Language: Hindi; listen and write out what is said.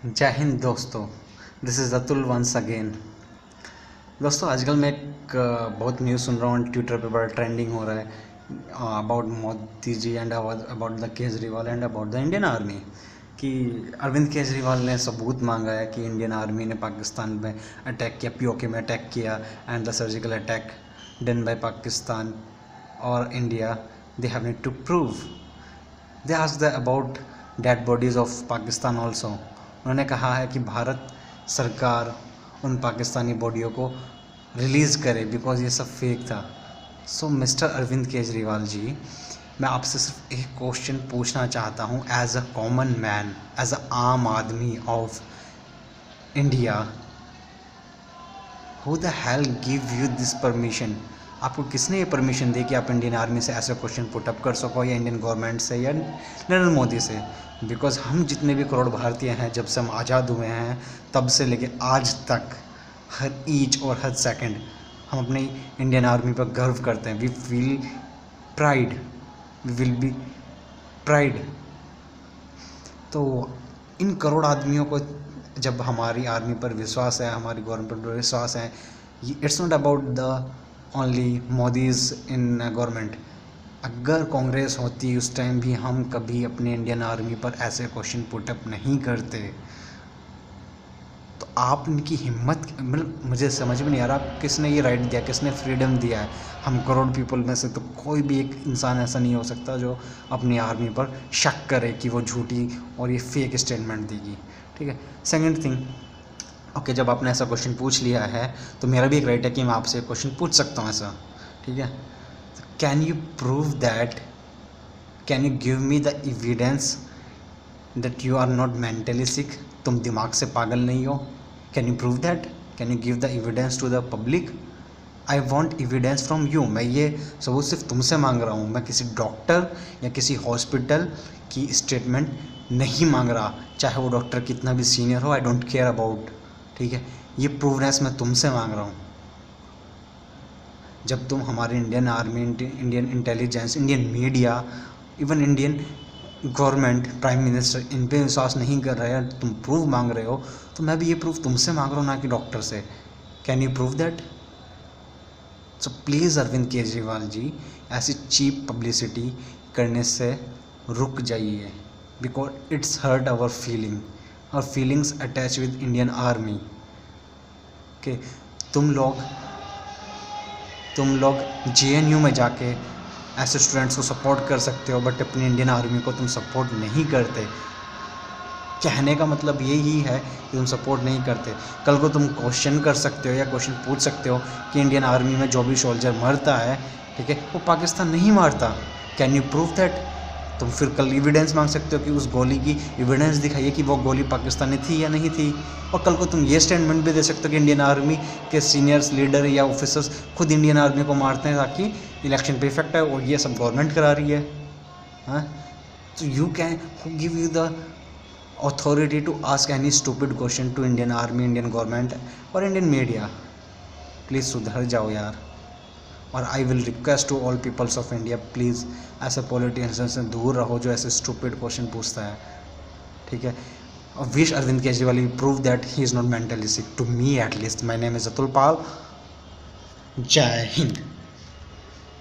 जय हिंद दोस्तों, this is Atul once again. दोस्तों आजकल मैं एक बहुत न्यूज़ सुन रहा हूँ, ट्विटर पे बड़ा ट्रेंडिंग हो रहा है about Modi ji and about the Kejriwal and about the Indian army. कि अरविंद केजरीवाल ने सबूत मांगा है कि इंडियन आर्मी ने पाकिस्तान में अटैक किया, पीओके में अटैक किया and the surgical attack done by Pakistan और India, they have need to prove. They asked about dead bodies of Pakistan also. उन्होंने कहा है कि भारत सरकार उन पाकिस्तानी बॉडियों को रिलीज़ करे बिकॉज ये सब फेक था। सो मिस्टर अरविंद केजरीवाल जी, मैं आपसे सिर्फ एक क्वेश्चन पूछना चाहता हूँ as a common man, as a आम आदमी of India, who the hell give you this permission? आपको किसने ये परमिशन दी कि आप इंडियन आर्मी से ऐसे क्वेश्चन पुटअप कर सको, या इंडियन गवर्नमेंट से, या नरेंद्र मोदी से? बिकॉज हम जितने भी करोड़ भारतीय हैं, जब से हम आज़ाद हुए हैं तब से लेके आज तक, हर ईच और हर सेकंड हम अपनी इंडियन आर्मी पर गर्व करते हैं। We feel pride, we will be pride. तो इन करोड़ आदमियों को जब हमारी आर्मी पर विश्वास है, हमारी गवर्नमेंट पर विश्वास है, it's not about the only Modi's in government. अगर कांग्रेस होती उस टाइम भी हम कभी अपने इंडियन आर्मी पर ऐसे क्वेश्चन पुटअप नहीं करते। तो आप इनकी हिम्मत, मतलब मुझे समझ में नहीं आ रहा किसने ये राइट दिया, किसने फ्रीडम दिया है। हम करोड़ पीपल में से तो कोई भी एक इंसान ऐसा नहीं हो सकता जो अपनी आर्मी पर शक करे कि वो झूठी और ये फेक स्टेटमेंट देगी। ठीक है। सेकंड थिंग, ओके, जब आपने ऐसा क्वेश्चन पूछ लिया है तो मेरा भी एक राइट है कि मैं आपसे क्वेश्चन पूछ सकता हूँ ऐसा। ठीक है। Can you prove that, can you give me the evidence that you are not mentally sick? तुम दिमाग से पागल नहीं हो। Can you prove that? Can you give the evidence to the public? I want evidence from you. मैं ये सबूत सिर्फ तुमसे मांग रहा हूँ, मैं किसी डॉक्टर या किसी हॉस्पिटल की स्टेटमेंट नहीं मांग रहा, चाहे वो डॉक्टर कितना भी सीनियर हो, आई डोंट केयर अबाउट। ठीक है। ये प्रूवनेस मैं तुमसे मांग रहा हूँ। जब तुम हमारे Indian army, Indian intelligence, Indian media, even Indian government, prime minister in पे विश्वास नहीं कर रहे हैं, तुम प्रूफ मांग रहे हो, तो मैं भी ये प्रूफ तुमसे मांग रहा हूँ, ना कि डॉक्टर से। Can you prove that? So please Arvind Kejriwal ji, ऐसी चीप पब्लिसिटी करने से रुक जाइए, because it's hurt our feeling, और feelings attach with Indian army. के तुम लोग JNU में जाके ऐसे स्टूडेंट्स को सपोर्ट कर सकते हो, बट अपनी इंडियन आर्मी को तुम सपोर्ट नहीं करते। कहने का मतलब यही है कि तुम सपोर्ट नहीं करते। कल को तुम क्वेश्चन कर सकते हो या क्वेश्चन पूछ सकते हो कि इंडियन आर्मी में जो भी सोल्जर मरता है, ठीक है, वो पाकिस्तान नहीं मारता। Can you prove that? तुम फिर कल एविडेंस मांग सकते हो कि उस गोली की एविडेंस दिखाइए कि वो गोली पाकिस्तानी थी या नहीं थी। और कल को तुम ये स्टेटमेंट भी दे सकते हो कि इंडियन आर्मी के सीनियर्स, लीडर या ऑफिसर्स खुद इंडियन आर्मी को मारते हैं ताकि इलेक्शन पे इफेक्ट है, और ये सब गवर्नमेंट करा रही है। हाँ, तो you can, who give you the authority to ask any stupid question to Indian Army, Indian government or Indian media? Please सुधर जाओ यार। और I will request to all peoples of India, please ऐसे पॉलिटिशियन से दूर रहो जो ऐसे स्टूपिड क्वेश्चन पूछता है। ठीक है। Wish Arvind Kejriwal prove that he is not mentally sick, to me at least. My name is Atul Pal. जय हिंद।